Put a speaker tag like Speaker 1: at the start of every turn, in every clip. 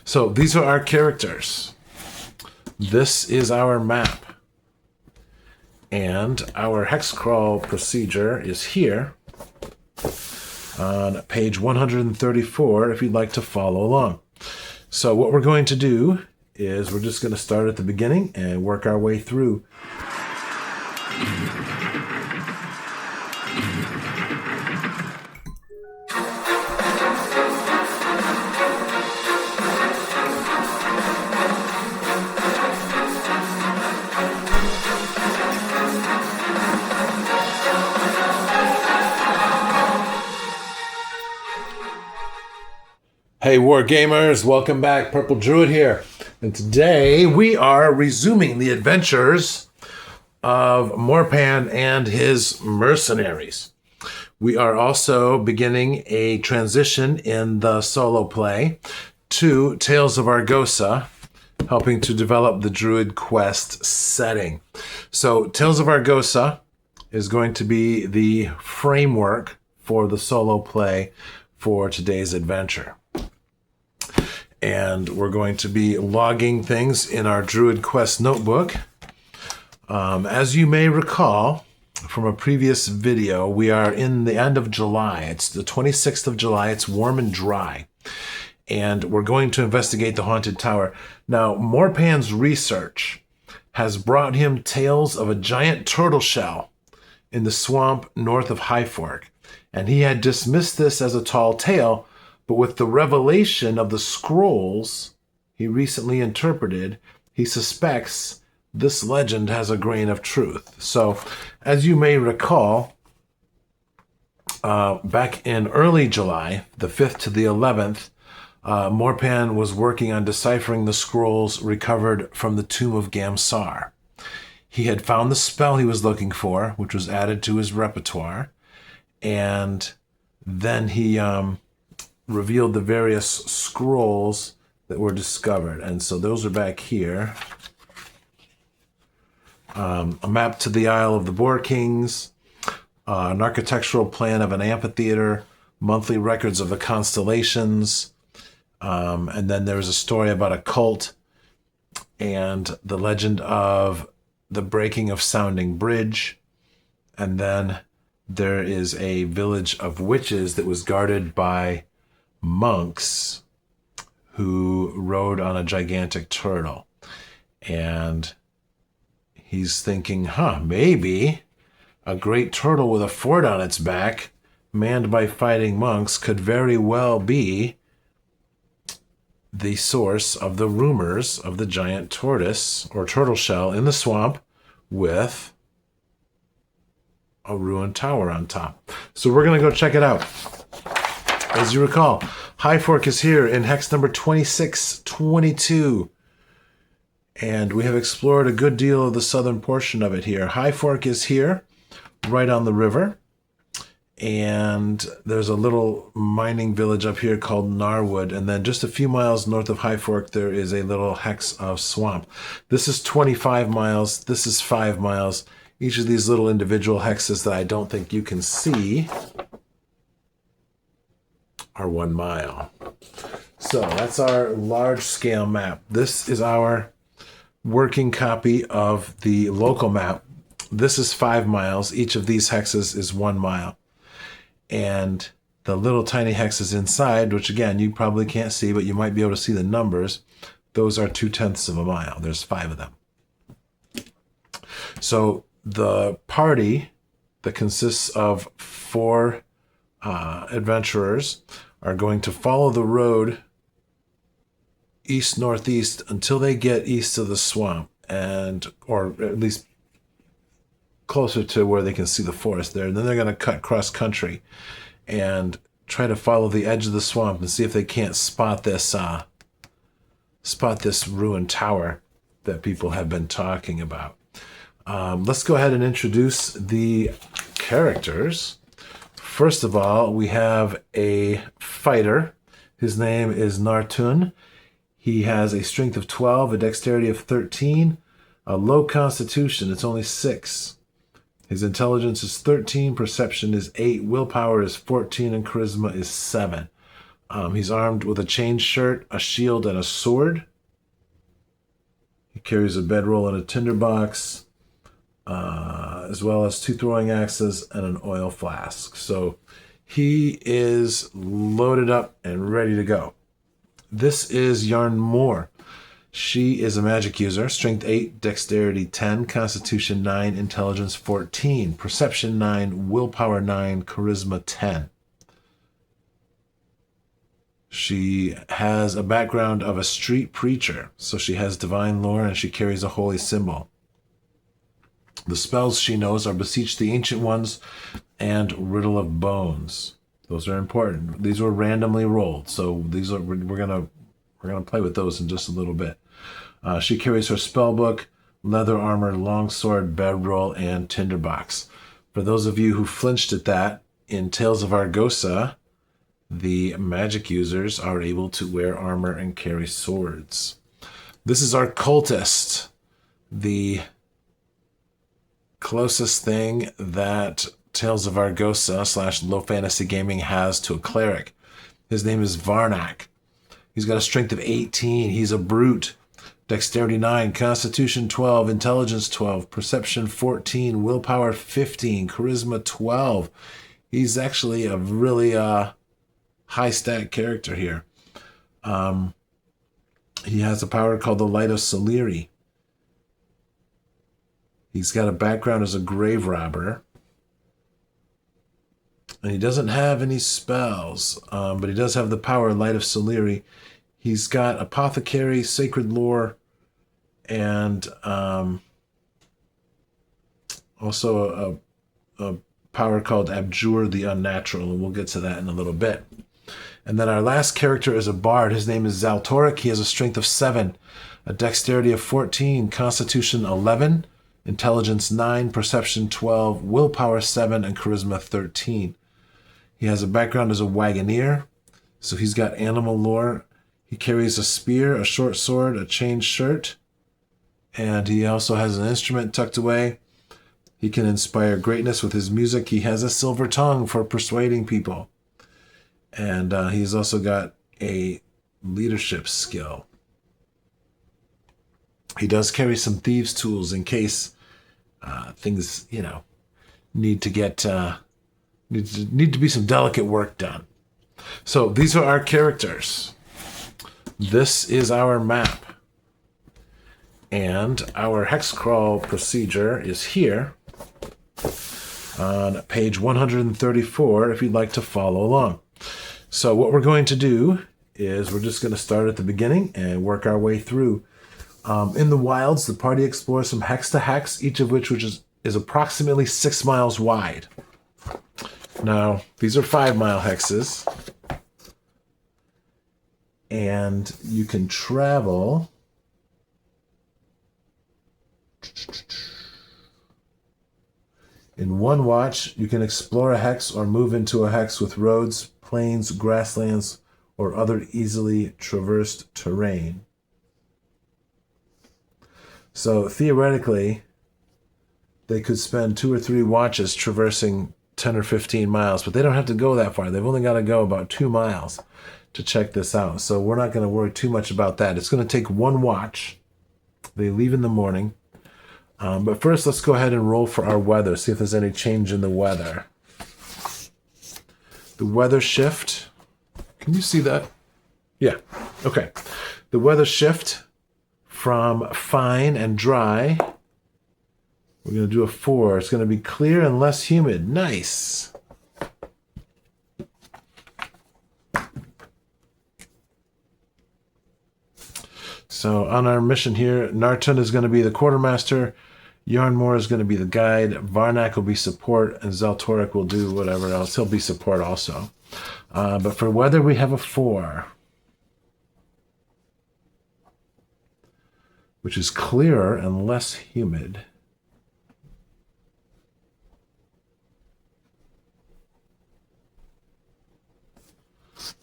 Speaker 1: So these are our characters. This is our map. And our HexCrawl procedure is here on page 134 if you'd like to follow along. So what we're going to do is we're just going to start at the beginning and work our way through. Hey War Gamers, welcome back. Purple Druid here. And today we are resuming the adventures of Mor-Pan and his mercenaries. We are also beginning a transition in the solo play to Tales of Argosa, helping to develop the Druid Quest setting. So Tales of Argosa is going to be the framework for the solo play for today's adventure. And we're going to be logging things in our Druid Quest notebook. As you may recall from a previous video, we are in the end of July. It's the 26th of July. It's warm and dry. And we're going to investigate the Haunted Tower. Now, Mor-Pan's research has brought him tales of a giant turtle shell in the swamp north of Highfork. And he had dismissed this as a tall tale, but with the revelation of the scrolls he recently interpreted, he suspects this legend has a grain of truth. So, as you may recall, back in early July, the 5th to the 11th, Mor-Pan was working on deciphering the scrolls recovered from the tomb of Gamsar. He had found the spell he was looking for, which was added to his repertoire, and then he revealed the various scrolls that were discovered. And so those are back here. A map to the Isle of the Boar Kings, an architectural plan of an amphitheater, monthly records of the constellations, and then there's a story about a cult, and the legend of the breaking of Sounding Bridge, and then there is a village of witches that was guarded by monks who rode on a gigantic turtle. And he's thinking, maybe a great turtle with a fort on its back, manned by fighting monks, could very well be the source of the rumors of the giant tortoise or turtle shell in the swamp with a ruined tower on top. So we're going to go check it out. As you recall, Highfork is here in hex number 2622. And we have explored a good deal of the southern portion of it here. Highfork is here, right on the river. And there's a little mining village up here called Narwood. And then just a few miles north of Highfork, there is a little hex of swamp. This is 25 miles. This is 5 miles. Each of these little individual hexes that I don't think you can see are 1 mile. So that's our large-scale map. This is our working copy of the local map. This is 5 miles. Each of these hexes is 1 mile. And the little tiny hexes inside, which again, you probably can't see, but you might be able to see the numbers, those are 0.2 of a mile. There's 5 of them. So the party that consists of 4 adventurers are going to follow the road east-northeast until they get east of the swamp, or at least closer to where they can see the forest there. And then they're going to cut cross-country and try to follow the edge of the swamp and see if they can't spot this ruined tower that people have been talking about. Let's go ahead and introduce the characters. First of all, we have a fighter. His name is Nartun. He has a strength of 12, a dexterity of 13, a low constitution, it's only 6. His intelligence is 13, perception is 8, willpower is 14, and charisma is 7. He's armed with a chain shirt, a shield, and a sword. He carries a bedroll and a tinderbox, as well as 2 throwing axes and an oil flask. So he is loaded up and ready to go. This is Yarn Moor. She is a magic user. Strength 8, Dexterity 10, Constitution 9, Intelligence 14, Perception 9, Willpower 9, Charisma 10. She has a background of a street preacher, so she has divine lore and she carries a holy symbol. The spells she knows are Beseech the Ancient Ones and Riddle of Bones. Those are important. These were randomly rolled, so we're gonna play with those in just a little bit. She carries her spell book, leather armor, longsword, bedroll, and tinderbox. For those of you who flinched at that, in Tales of Argosa, the magic users are able to wear armor and carry swords. This is our cultist, the closest thing that Tales of Argosa / Low Fantasy Gaming has to a cleric. His name is Varnak. He's got a strength of 18. He's a brute. Dexterity 9, Constitution 12, Intelligence 12, Perception 14, Willpower 15, Charisma 12. He's actually a really high stat character here. He has a power called the Light of Soliri. He's got a background as a grave robber. And he doesn't have any spells, but he does have the power Light of Soliri. He's got Apothecary, Sacred Lore, and also a power called Abjure the Unnatural, and we'll get to that in a little bit. And then our last character is a bard. His name is Zaltoric. He has a strength of 7, a dexterity of 14, Constitution 11, Intelligence 9, Perception 12, Willpower 7, and Charisma 13. He has a background as a wagoneer, so he's got animal lore. He carries a spear, a short sword, a chain shirt, and he also has an instrument tucked away. He can inspire greatness with his music. He has a silver tongue for persuading people. And he's also got a leadership skill. He does carry some thieves' tools in case things, need to get need to be some delicate work done. So these are our characters. This is our map. And our HexCrawl procedure is here on page 134 if you'd like to follow along. So what we're going to do is we're just going to start at the beginning and work our way through. In the wilds, the party explores from hex to hex, each of which is approximately 6 miles wide. Now, these are 5-mile hexes. And you can travel in one watch. You can explore a hex or move into a hex with roads, plains, grasslands, or other easily traversed terrain. So theoretically, they could spend 2 or 3 watches traversing 10 or 15 miles, but they don't have to go that far. They've only got to go about 2 miles to check this out. So we're not going to worry too much about that. It's going to take 1 watch. They leave in the morning. But first, let's go ahead and roll for our weather, see if there's any change in the weather. The weather shift. Can you see that? Yeah. Okay. The weather shift from fine and dry. We're going to do a 4. It's going to be clear and less humid. Nice. So on our mission here, Nartun is going to be the quartermaster. Yarnmore is going to be the guide. Varnak will be support, and Zaltoric will do whatever else. He'll be support also. But for weather, we have a 4, which is clearer and less humid.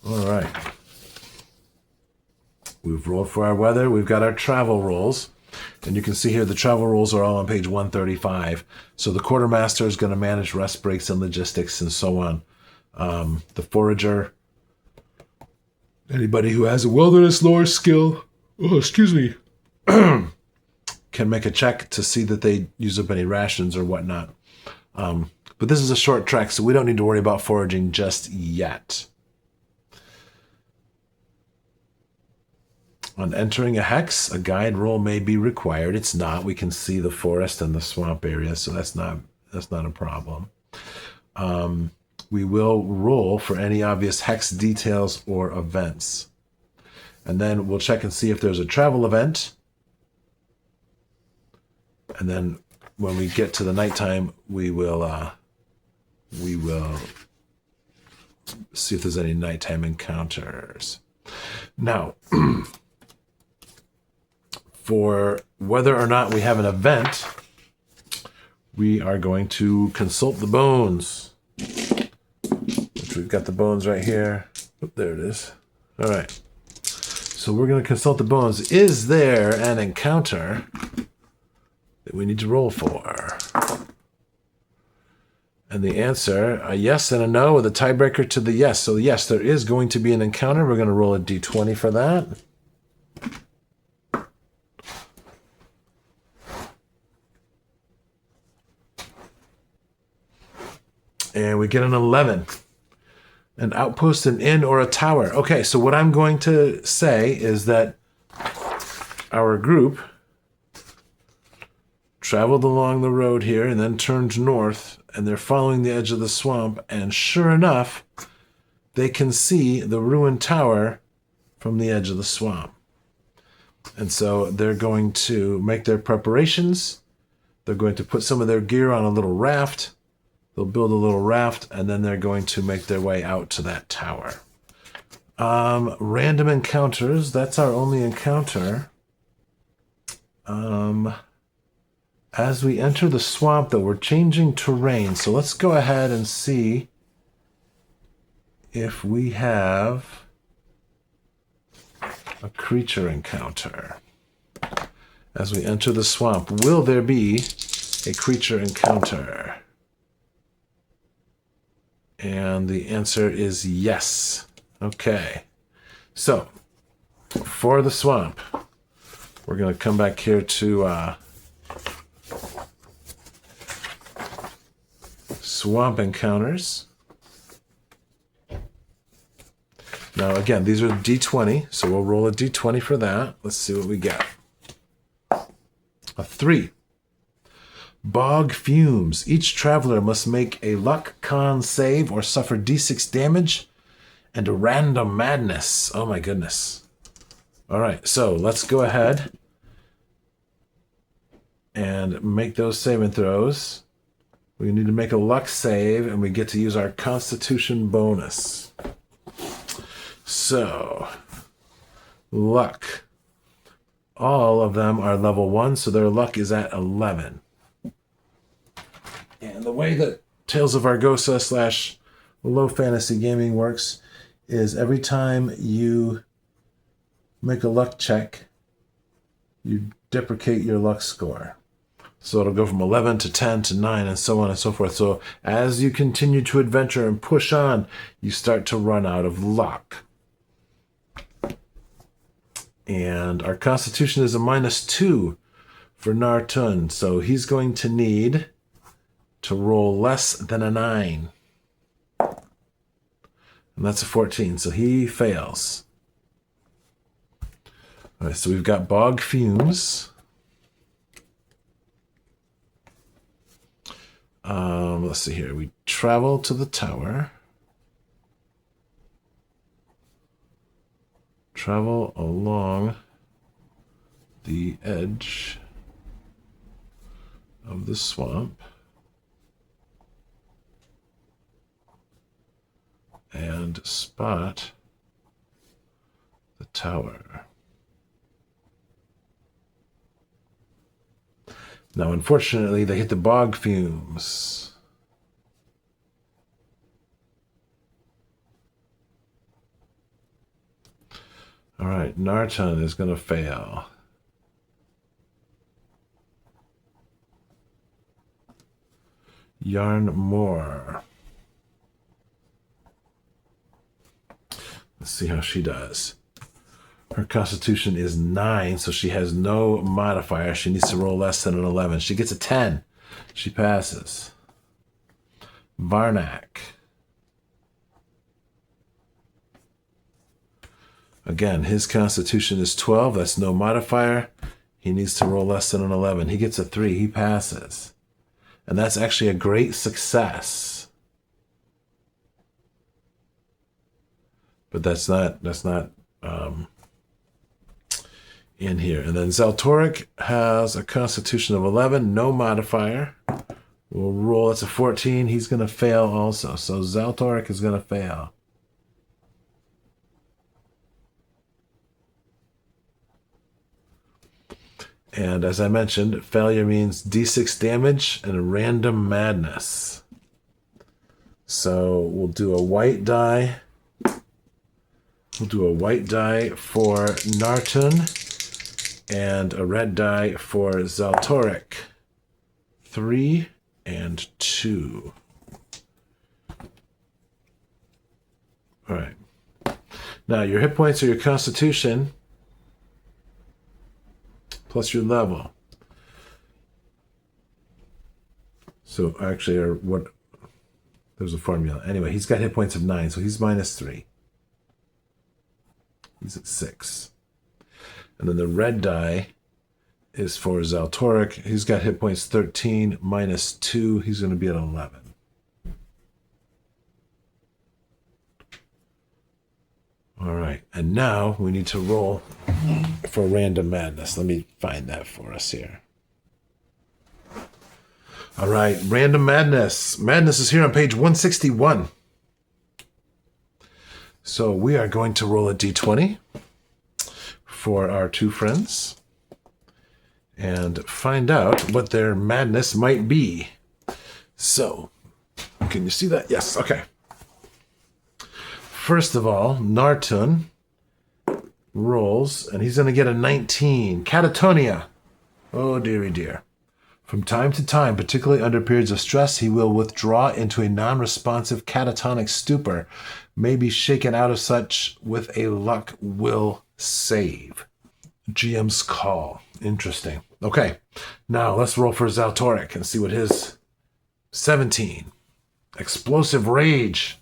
Speaker 1: All right. We've rolled for our weather. We've got our travel rolls. And you can see here the travel rolls are all on page 135. So the quartermaster is going to manage rest breaks and logistics and so on. The forager Anybody who has a wilderness lore skill, can make a check to see that they use up any rations or whatnot. But this is a short trek, so we don't need to worry about foraging just yet. On entering a hex, a guide roll may be required. It's not. We can see the forest and the swamp area, so that's not a problem. We will roll for any obvious hex details or events. And then we'll check and see if there's a travel event. And then when we get to the nighttime, we will see if there's any nighttime encounters. Now, for whether or not we have an event, we are going to consult the bones. Which we've got the bones right here. Oh, there it is. All right. So we're going to consult the bones. Is there an encounter that we need to roll for? And the answer, a yes and a no with a tiebreaker to the yes. So yes, there is going to be an encounter. We're going to roll a d20 for that. And we get an 11. An outpost, an inn, or a tower. Okay, so what I'm going to say is that our group traveled along the road here and then turned north, and they're following the edge of the swamp, and sure enough, they can see the ruined tower from the edge of the swamp. And so they're going to make their preparations. They're going to put some of their gear on a little raft. They'll build a little raft, and then they're going to make their way out to that tower. Random encounters. That's our only encounter. As we enter the swamp, though, we're changing terrain. So let's go ahead and see if we have a creature encounter. As we enter the swamp, will there be a creature encounter? And the answer is yes. Okay. So, for the swamp, we're going to come back here to swamp encounters. Now, again, these are d20, so we'll roll a d20 for that. Let's see what we get. A 3. Bog fumes. Each traveler must make a luck con save or suffer d6 damage and a random madness. Oh my goodness. All right, so let's go ahead and make those saving throws. We need to make a luck save, and we get to use our constitution bonus. So, luck. All of them are level 1, so their luck is at 11. And the way that Tales of Argosa / Low Fantasy Gaming works is every time you make a luck check, you deprecate your luck score. So it'll go from 11 to 10 to 9 and so on and so forth. So as you continue to adventure and push on, you start to run out of luck. And our constitution is a -2 for Nartun. So he's going to need to roll less than a 9. And that's a 14, so he fails. All right, so we've got bog fumes. Let's see here. We travel to the tower. Travel along the edge of the swamp. And spot the tower. Now, unfortunately, they hit the bog fumes. All right, Nartun is going to fail. Yarn more. Let's see how she does. Her constitution is 9, so she has no modifier. She needs to roll less than an 11. She gets a 10. She passes. Varnak. Again, his constitution is 12. That's no modifier. He needs to roll less than an 11. He gets a 3. He passes. And that's actually a great success. But that's not in here. And then Zaltoric has a constitution of 11, no modifier. We'll roll, that's a 14. He's going to fail also. So Zaltoric is going to fail. And as I mentioned, failure means d6 damage and a random madness. So we'll do a white die. We'll do a white die for Nartun and a red die for Zaltoric. 3 and 2. All right. Now your hit points are your constitution plus your level. So actually, there's a formula. Anyway, he's got hit points of 9, so he's -3. He's at 6. And then the red die is for Zaltoric. He's got hit points 13 -2. He's going to be at 11. All right. And now we need to roll for random madness. Let me find that for us here. All right. Random madness. Madness is here on page 161. So we are going to roll a d20 for our two friends and find out what their madness might be. So, can you see that? Yes, okay. First of all, Nartun rolls, and he's going to get a 19. Catatonia. Oh, dearie dear. From time to time, particularly under periods of stress, he will withdraw into a non-responsive catatonic stupor, may be shaken out of such with a luck will save. GM's call. Interesting. Okay, now let's roll for Zaltoric and see what his 17. Explosive Rage.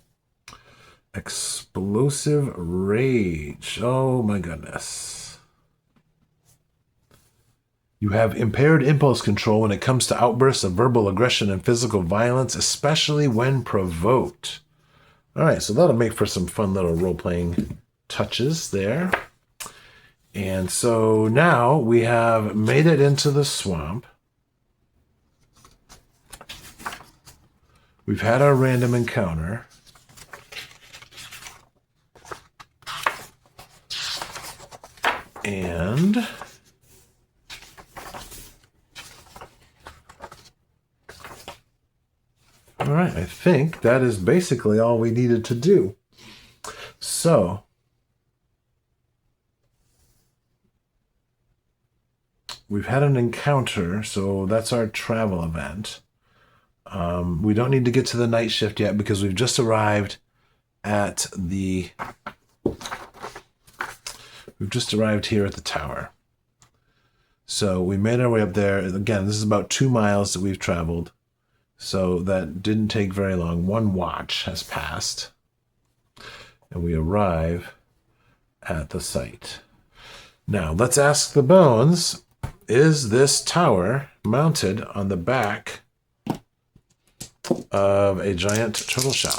Speaker 1: Explosive Rage. Oh my goodness. You have impaired impulse control when it comes to outbursts of verbal aggression and physical violence, especially when provoked. All right, so that'll make for some fun little role-playing touches there. And so now we have made it into the swamp. We've had our random encounter. And all right, I think that is basically all we needed to do. So we've had an encounter, so that's our travel event. We don't need to get to the night shift yet because we've just arrived at the... We've just arrived here at the tower. So we made our way up there. Again, this is about 2 miles that we've traveled. So that didn't take very long. 1 watch has passed. And we arrive at the site. Now, let's ask the bones, is this tower mounted on the back of a giant turtle shell?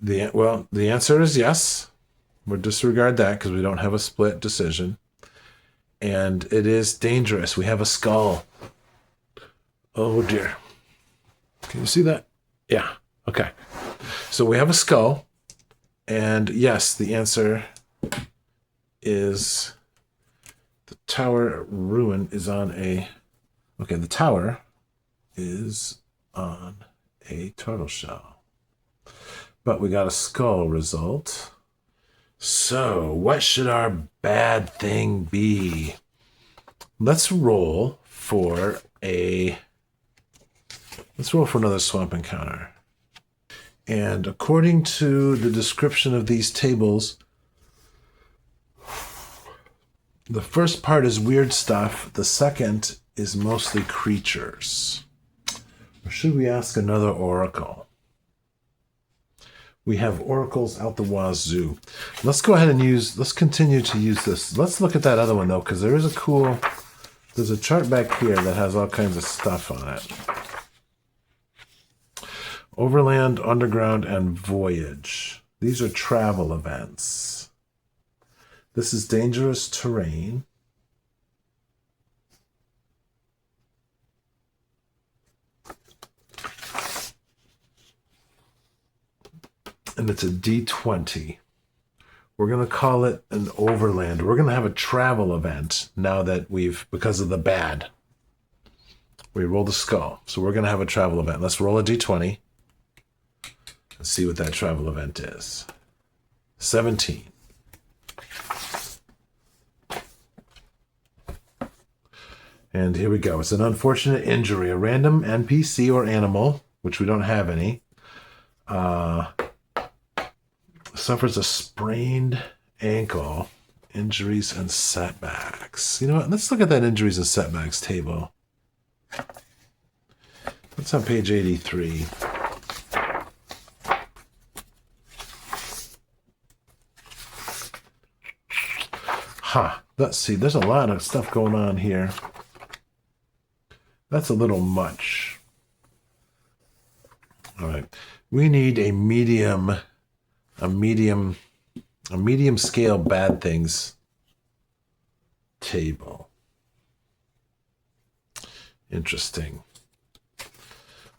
Speaker 1: The answer is yes. We'll disregard that because we don't have a split decision. And it is dangerous. We have a skull. Oh dear. Can you see that? Yeah. Okay. So we have a skull. And yes, the answer is the tower ruin is on a... Okay, the tower is on a turtle shell. But we got a skull result. So, what should our bad thing be? Let's roll for another swamp encounter. And according to the description of these tables, the first part is weird stuff. The second is mostly creatures. Or should we ask another oracle? We have oracles out the wazoo. Let's go ahead and let's continue to use this. Let's look at that other one though, because there's a chart back here that has all kinds of stuff on it. Overland, underground, and voyage. These are travel events. This is dangerous terrain. And it's a D20. We're going to call it an overland. We're going to have a travel event now that because of the bad. We rolled a skull. So we're going to have a travel event. Let's roll a D20 and see what that travel event is. 17. And here we go. It's an unfortunate injury. A random NPC or animal, which we don't have any, suffers a sprained ankle, injuries and setbacks. You know what? Let's look at that injuries and setbacks table. That's on page 83. Let's see. There's a lot of stuff going on here. That's a little much. All right. We need a medium scale bad things table. Interesting.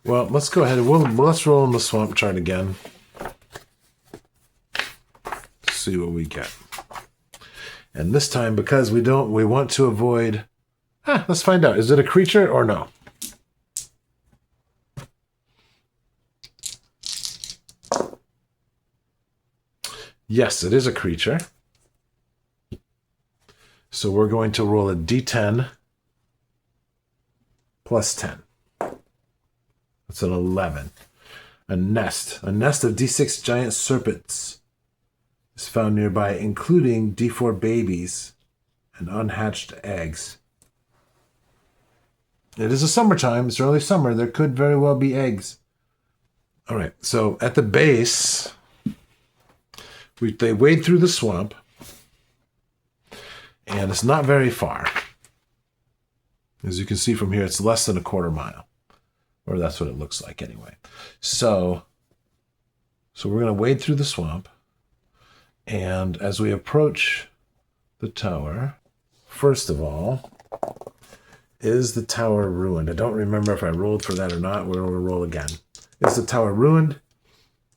Speaker 1: Well, let's go ahead and let's roll in the swamp chart again. See what we get. And this time, because we want to avoid. Let's find out. Is it a creature or no? Yes, it is a creature. So we're going to roll a D10 plus 10. That's an 11. A nest of D6 giant serpents is found nearby, including D4 babies and unhatched eggs. It is a summertime. It's early summer. There could very well be eggs. All right. So at the base, they wade through the swamp, and it's not very far. As you can see from here, it's less than a quarter mile, or that's what it looks like anyway. So we're going to wade through the swamp, and as we approach the tower, first of all, is the tower ruined? I don't remember if I rolled for that or not. We're going to roll again. Is the tower ruined?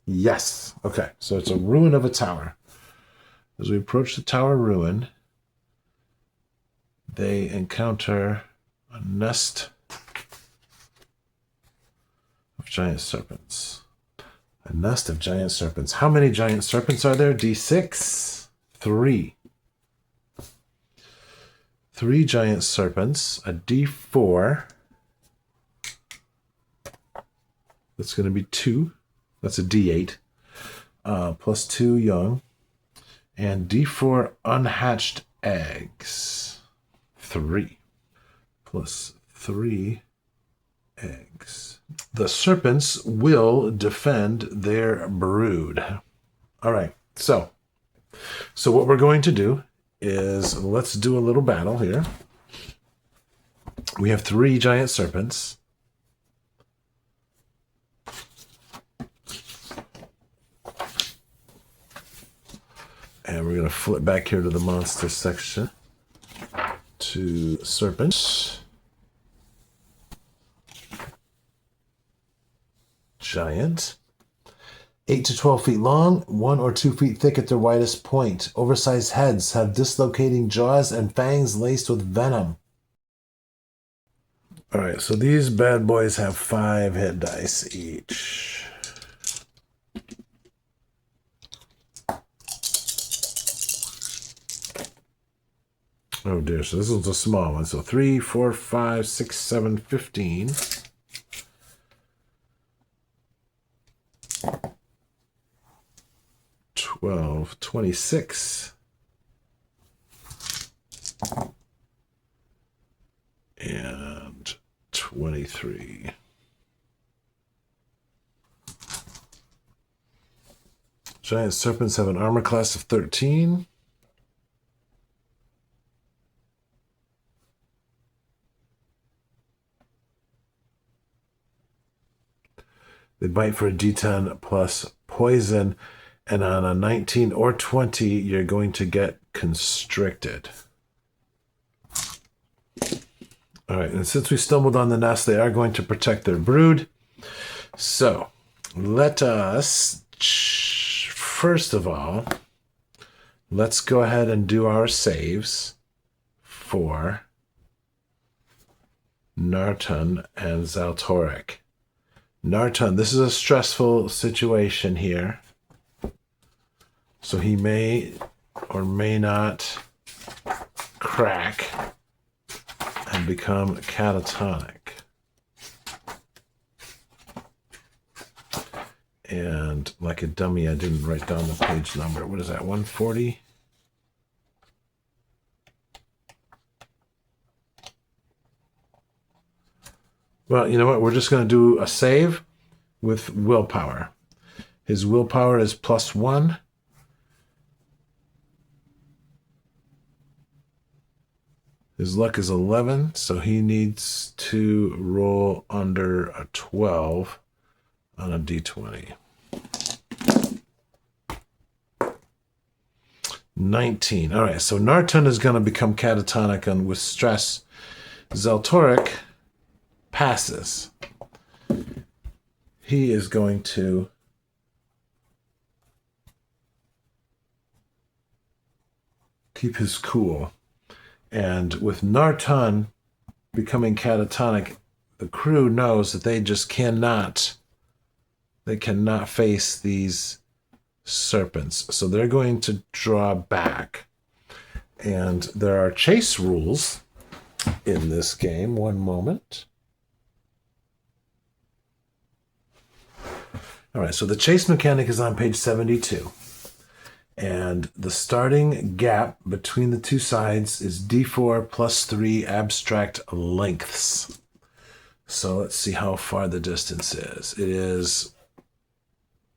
Speaker 1: Yes. Okay, so it's a ruin of a tower. As we approach the tower ruin, they encounter a nest of giant serpents. A nest of giant serpents. How many giant serpents are there? D6? 3. 3 giant serpents. A D4. That's going to be 2. That's a D8. Plus 2 young. And D4 unhatched eggs. 3. Plus 3 eggs. The serpents will defend their brood. All right. So what we're going to do is let's do a little battle here. We have 3 giant serpents. And we're going to flip back here to the monster section. To serpents. Giant. 8 to 12 feet long, 1 or 2 feet thick at their widest point. Oversized heads have dislocating jaws and fangs laced with venom. All right, so these bad boys have 5 hit dice each. Oh dear, so this is a small one. So 3, 4, 5, 6, 7, 15. 12, 26. And 23. Giant serpents have an armor class of 13. They bite for a D10 plus poison, and on a 19 or 20, you're going to get constricted. All right, and since we stumbled on the nest, they are going to protect their brood. So let us, first of all, let's go ahead and do our saves for Nartan and Zaltoric. Nartan, this is a stressful situation here. So he may or may not crack and become catatonic. And like a dummy, I didn't write down the page number. What is that, 140? Well, you know what? We're just going to do a save with willpower. His willpower is +1. His luck is 11, so he needs to roll under a 12 on a d20. 19. All right, so Nartan is going to become catatonic and with stress. Zaltoric passes. He is going to keep his cool. And with Nartan becoming catatonic, the crew knows that they just cannot face these serpents. So they're going to draw back. And there are chase rules in this game. One moment. All right, so the chase mechanic is on page 72. And the starting gap between the two sides is d4 plus 3 abstract lengths. So let's see how far the distance is. It is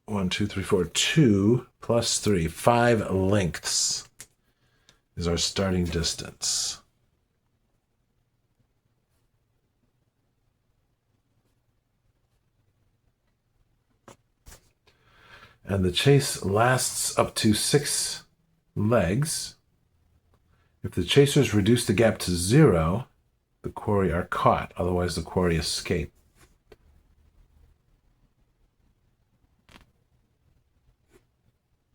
Speaker 1: 1, 2, 3, 4, 2 plus 3, 5 lengths is our starting distance. And the chase lasts up to 6 legs. If the chasers reduce the gap to 0, the quarry are caught. Otherwise, the quarry escape.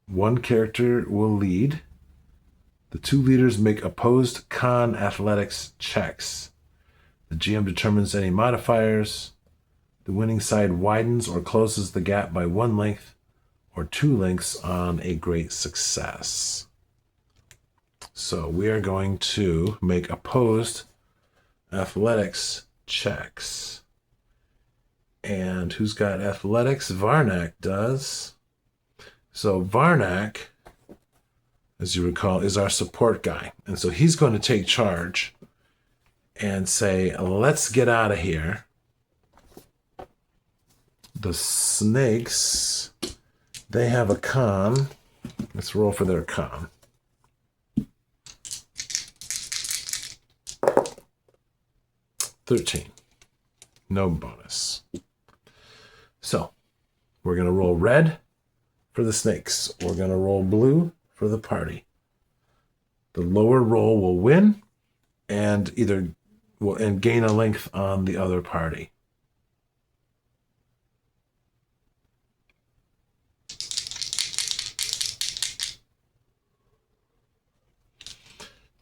Speaker 1: One character will lead. The 2 leaders make opposed con athletics checks. The GM determines any modifiers. The winning side widens or closes the gap by 1 length or 2 lengths on a great success. So we are going to make opposed athletics checks. And who's got athletics? Varnak does. So Varnak, as you recall, is our support guy. And so he's going to take charge and say, let's get out of here. The snakes, they have a con. Let's roll for their con. $13. No bonus. So we're going to roll red for the snakes. We're going to roll blue for the party. The lower roll will win and gain a length on the other party.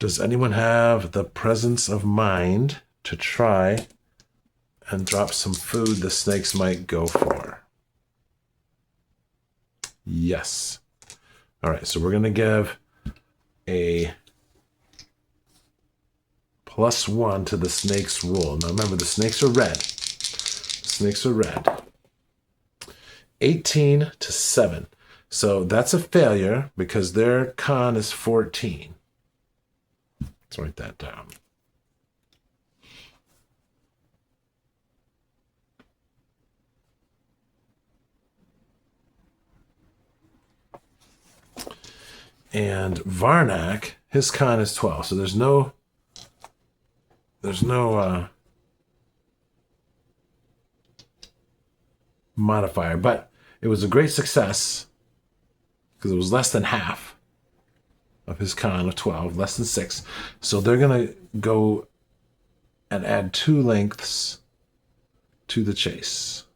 Speaker 1: Does anyone have the presence of mind to try and drop some food the snakes might go for? Yes. All right, so we're going to give a +1 to the snakes roll. Now remember, the snakes are red. Snakes are red. 18 to 7. So that's a failure because their con is 14. Let's write that down. And Varnak, his con is 12. So there's no modifier, but it was a great success because it was less than half of his con of 12, less than 6. So they're going to go and add 2 lengths to the chase.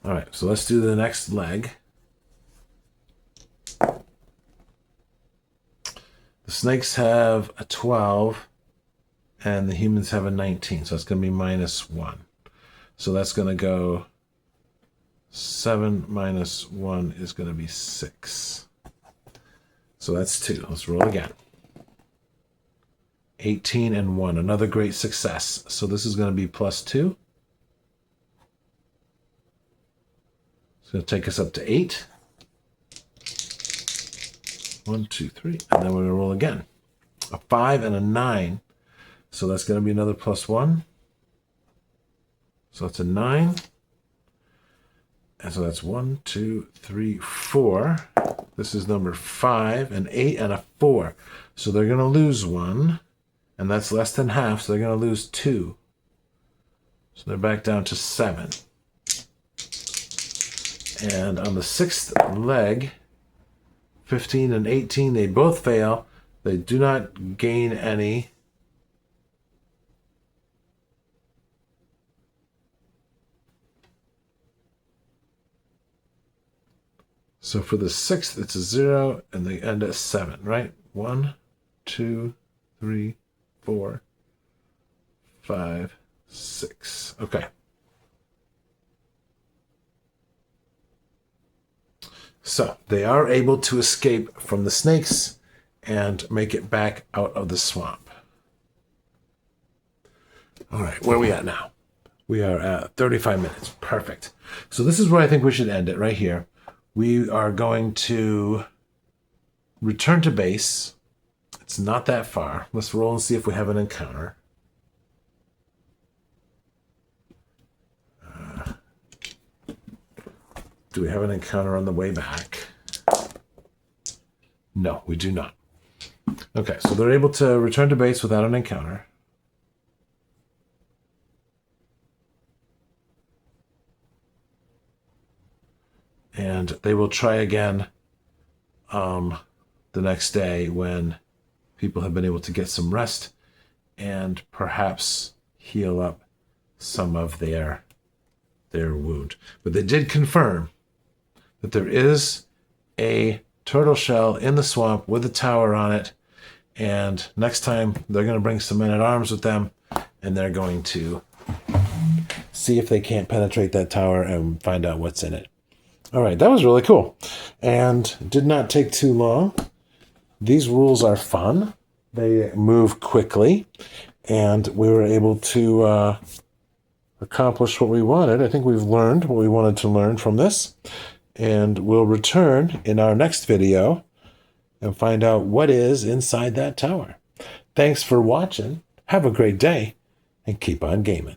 Speaker 1: All right, so let's do the next leg. The snakes have a 12 and the humans have a 19. So it's going to be -1. So that's going to go 7 minus 1 is going to be 6. So that's 2. Let's roll again. 18 and 1. Another great success. So this is going to be +2. It's going to take us up to 8. 1, 2, 3. And then we're going to roll again. A 5 and a 9. So that's going to be another +1. So that's a 9. And so that's 1, 2, 3, 4. This is number 5, an 8, and a 4. So they're going to lose 1. And that's less than half. So they're going to lose 2. So they're back down to 7. And on the 6th leg, 15 and 18, they both fail. They do not gain any. So for the 6th, it's a 0, and they end at 7, right? 1, 2, 3, 4, 5, 6. Okay. So they are able to escape from the snakes and make it back out of the swamp. All right, where are we at now? We are at 35 minutes. Perfect. So this is where I think we should end it, right here. We are going to return to base. It's not that far. Let's roll and see if we have an encounter. Do we have an encounter on the way back? No, we do not. Okay, so they're able to return to base without an encounter. And they will try again the next day when people have been able to get some rest and perhaps heal up some of their wound. But they did confirm that there is a turtle shell in the swamp with a tower on it. And next time they're going to bring some men-at-arms with them, and they're going to see if they can't penetrate that tower and find out what's in it. All right, that was really cool. And did not take too long. These rules are fun. They move quickly. And we were able to accomplish what we wanted. I think we've learned what we wanted to learn from this. And we'll return in our next video and find out what is inside that tower. Thanks for watching. Have a great day and keep on gaming.